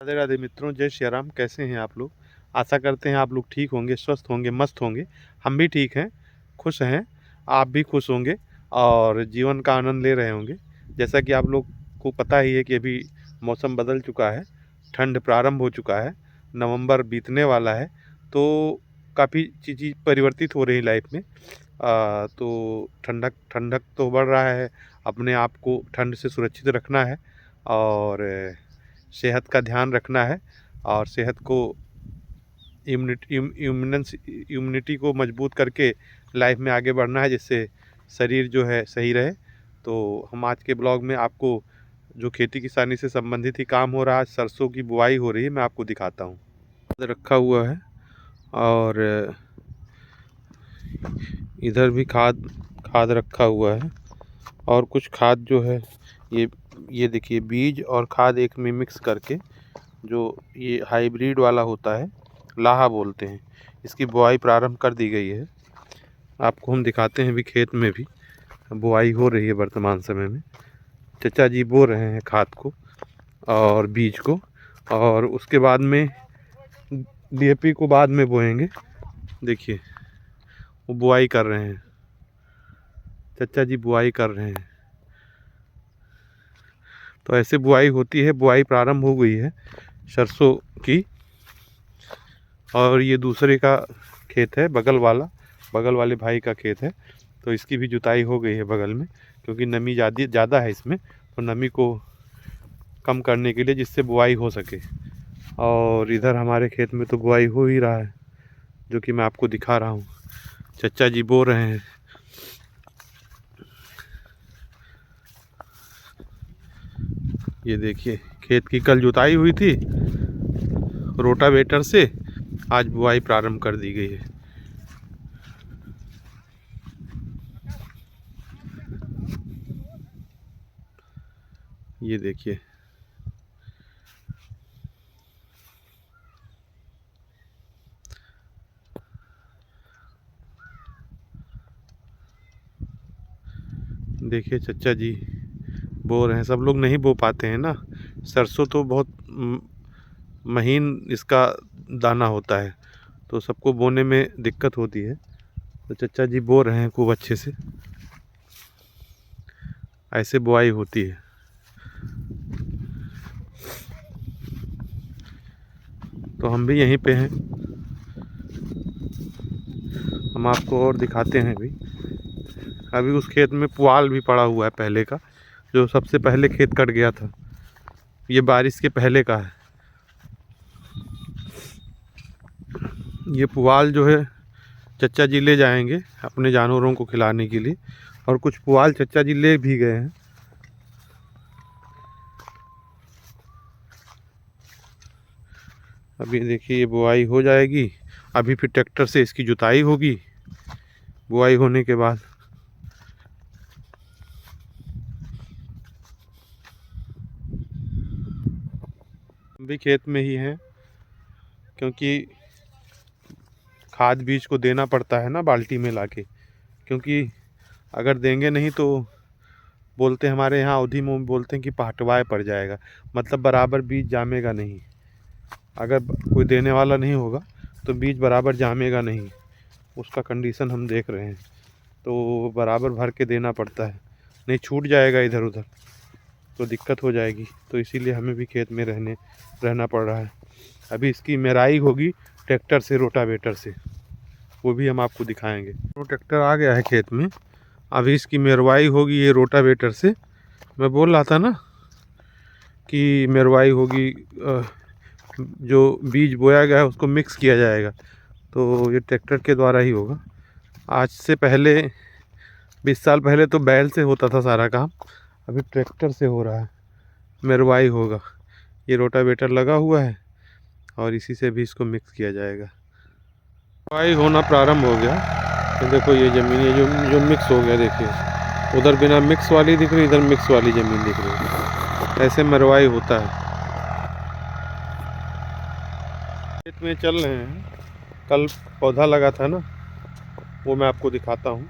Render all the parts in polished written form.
राधे राधे मित्रों, जय श्री राम। कैसे हैं आप लोग? आशा करते हैं आप लोग ठीक होंगे, स्वस्थ होंगे, मस्त होंगे। हम भी ठीक हैं, खुश हैं। आप भी खुश होंगे और जीवन का आनंद ले रहे होंगे। जैसा कि आप लोग को पता ही है कि अभी मौसम बदल चुका है, ठंड प्रारंभ हो चुका है, नवंबर बीतने वाला है। तो काफ़ी चीज़ें परिवर्तित हो रही है लाइफ में। तो ठंडक ठंडक तो बढ़ रहा है। अपने आप को ठंड से सुरक्षित रखना है और सेहत का ध्यान रखना है और सेहत को इम्यूनिटी को मजबूत करके लाइफ में आगे बढ़ना है, जिससे शरीर जो है सही रहे। तो हम आज के ब्लॉग में आपको जो खेती किसानी से संबंधित ही काम हो रहा है, सरसों की बुआई हो रही है, मैं आपको दिखाता हूँ। रखा हुआ है और इधर भी खाद खाद रखा हुआ है और कुछ खाद जो है ये देखिए, बीज और खाद एक में मिक्स करके जो ये हाइब्रिड वाला होता है, लाहा बोलते हैं, इसकी बुआई प्रारंभ कर दी गई है। आपको हम दिखाते हैं भी, खेत में भी बुआई हो रही है वर्तमान समय में। चचा जी बो रहे हैं खाद को और बीज को, और उसके बाद में डीएपी को बाद में बोएंगे। देखिए वो बुआई कर रहे हैं, चचा जी बुआई कर रहे हैं। तो ऐसे बुआई होती है। बुआई प्रारंभ हो गई है सरसों की। और ये दूसरे का खेत है, बगल वाले भाई का खेत है। तो इसकी भी जुताई हो गई है बगल में, क्योंकि नमी ज़्यादा है इसमें, तो नमी को कम करने के लिए, जिससे बुआई हो सके। और इधर हमारे खेत में तो बुआई हो ही रहा है, जो कि मैं आपको दिखा रहा हूँ। चचा जी बो रहे हैं। ये देखिए, खेत की कल जुताई हुई थी रोटावेटर से, आज बुआई प्रारंभ कर दी गई है। ये देखिए, देखिए चचा जी बो रहे हैं। सब लोग नहीं बो पाते हैं ना, सरसों तो बहुत महीन इसका दाना होता है, तो सबको बोने में दिक्कत होती है। तो चचा जी बो रहे हैं खूब अच्छे से। ऐसे बुआई होती है। तो हम भी यहीं पे हैं, हम आपको और दिखाते हैं भी। अभी उस खेत में पुआल भी पड़ा हुआ है पहले का, जो सबसे पहले खेत कट गया था। ये बारिश के पहले का है। ये पुआल जो है चचा जी ले जाएंगे अपने जानवरों को खिलाने के लिए, और कुछ पुआल चचा जी ले भी गए हैं। अभी देखिए ये बुआई हो जाएगी। अभी फिर ट्रैक्टर से इसकी जुताई होगी बुआई होने के बाद। हम भी खेत में ही हैं, क्योंकि खाद बीज को देना पड़ता है ना बाल्टी में लाके, क्योंकि अगर देंगे नहीं तो बोलते हैं, हमारे यहाँ अवधि में बोलते हैं कि पहटवाए पड़ जाएगा, मतलब बराबर बीज जामेगा नहीं। अगर कोई देने वाला नहीं होगा तो बीज बराबर जामेगा नहीं। उसका कंडीशन हम देख रहे हैं, तो बराबर भर के देना पड़ता है, नहीं छूट जाएगा इधर उधर तो दिक्कत हो जाएगी। तो इसीलिए हमें भी खेत में रहना पड़ रहा है। अभी इसकी मेराई होगी ट्रैक्टर से, रोटावेटर से, वो भी हम आपको दिखाएंगे। तो ट्रैक्टर आ गया है खेत में, अभी इसकी मेरवाई होगी ये रोटावेटर से। मैं बोल रहा था ना कि मेरवाई होगी, जो बीज बोया गया है उसको मिक्स किया जाएगा, तो ये ट्रैक्टर के द्वारा ही होगा। आज से पहले 20 साल पहले तो बैल से होता था सारा काम, अभी ट्रैक्टर से हो रहा है, मेरवाई होगा। ये रोटावेटर लगा हुआ है और इसी से भी इसको मिक्स किया जाएगा। मेरवाई होना प्रारंभ हो गया। तो देखो ये ज़मीन है जो मिक्स हो गया। देखिए उधर बिना मिक्स वाली दिख रही, इधर मिक्स वाली ज़मीन दिख रही है। ऐसे मेरवाई होता है। खेत में चल रहे हैं, कल पौधा लगा था ना, वो मैं आपको दिखाता हूँ।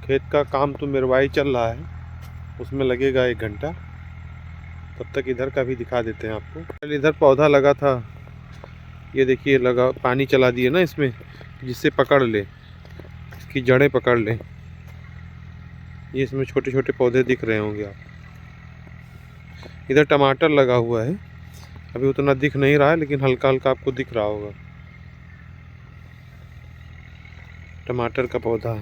खेत का काम तो मेरवाई चल रहा है, उसमें लगेगा 1 घंटा। तब तक इधर का भी दिखा देते हैं आपको। पहले इधर पौधा लगा था, ये देखिए लगा, पानी चला दिए ना इसमें, जिससे पकड़ ले, इसकी जड़ें पकड़ ले। ये इसमें छोटे छोटे पौधे दिख रहे होंगे आप। इधर टमाटर लगा हुआ है, अभी उतना दिख नहीं रहा है लेकिन हल्का हल्का आपको दिख रहा होगा, टमाटर का पौधा।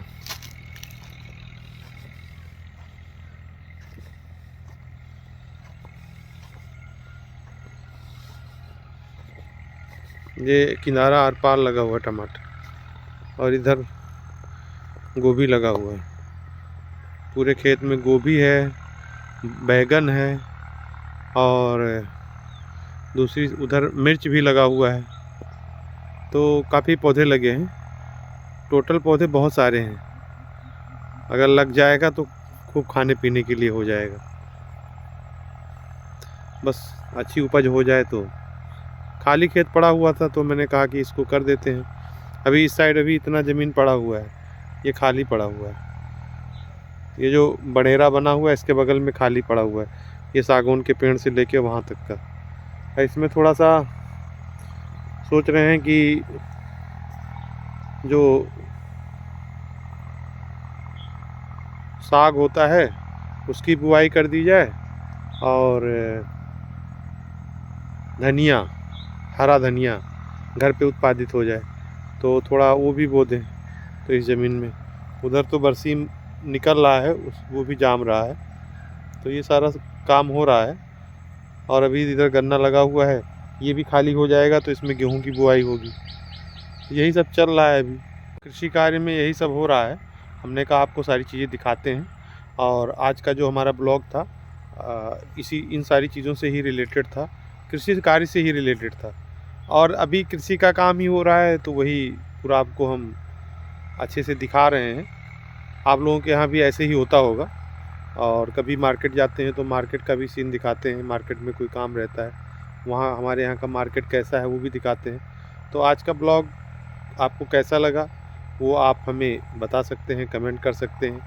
ये किनारा आर पार लगा हुआ है टमाटर, और इधर गोभी लगा हुआ है। पूरे खेत में गोभी है, बैगन है, और दूसरी उधर मिर्च भी लगा हुआ है। तो काफ़ी पौधे लगे हैं, टोटल पौधे बहुत सारे हैं। अगर लग जाएगा तो खूब खाने पीने के लिए हो जाएगा, बस अच्छी उपज हो जाए तो। खाली खेत पड़ा हुआ था तो मैंने कहा कि इसको कर देते हैं। अभी इस साइड अभी इतना ज़मीन पड़ा हुआ है, ये खाली पड़ा हुआ है। ये जो बनेरा बना हुआ है इसके बगल में खाली पड़ा हुआ है, ये सागौन के पेड़ से लेके वहाँ तक का। इसमें थोड़ा सा सोच रहे हैं कि जो साग होता है उसकी बुआई कर दी जाए, और धनिया, हरा धनिया घर पे उत्पादित हो जाए तो थोड़ा वो भी बो दें। तो इस ज़मीन में उधर तो बरसीम निकल रहा है, वो भी जाम रहा है, तो ये सारा काम हो रहा है। और अभी इधर गन्ना लगा हुआ है, ये भी खाली हो जाएगा तो इसमें गेहूं की बुआई होगी। यही सब चल रहा है अभी कृषि कार्य में, यही सब हो रहा है। हमने कहा आपको सारी चीज़ें दिखाते हैं, और आज का जो हमारा ब्लॉग था इन सारी चीज़ों से ही रिलेटेड था, कृषि कार्य से ही रिलेटेड था। और अभी कृषि का काम ही हो रहा है तो वही पूरा आपको हम अच्छे से दिखा रहे हैं। आप लोगों के यहाँ भी ऐसे ही होता होगा, और कभी मार्केट जाते हैं तो मार्केट का भी सीन दिखाते हैं। मार्केट में कोई काम रहता है, वहाँ हमारे यहाँ का मार्केट कैसा है वो भी दिखाते हैं। तो आज का ब्लॉग आपको कैसा लगा वो आप हमें बता सकते हैं, कमेंट कर सकते हैं,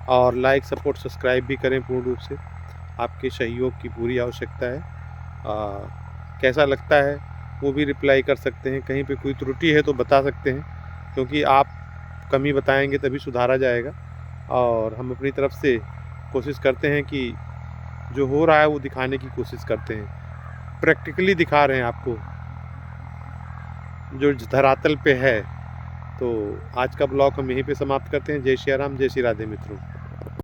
और लाइक सपोर्ट सब्सक्राइब भी करें। पूर्ण रूप से आपके सहयोग की पूरी आवश्यकता है। कैसा लगता है वो भी रिप्लाई कर सकते हैं। कहीं पे कोई त्रुटि है तो बता सकते हैं, क्योंकि आप कमी बताएंगे तभी सुधारा जाएगा। और हम अपनी तरफ से कोशिश करते हैं कि जो हो रहा है वो दिखाने की कोशिश करते हैं, प्रैक्टिकली दिखा रहे हैं आपको जो धरातल पे है। तो आज का ब्लॉग हम यहीं पे समाप्त करते हैं। जय श्री राम, जय श्री राधे मित्रों।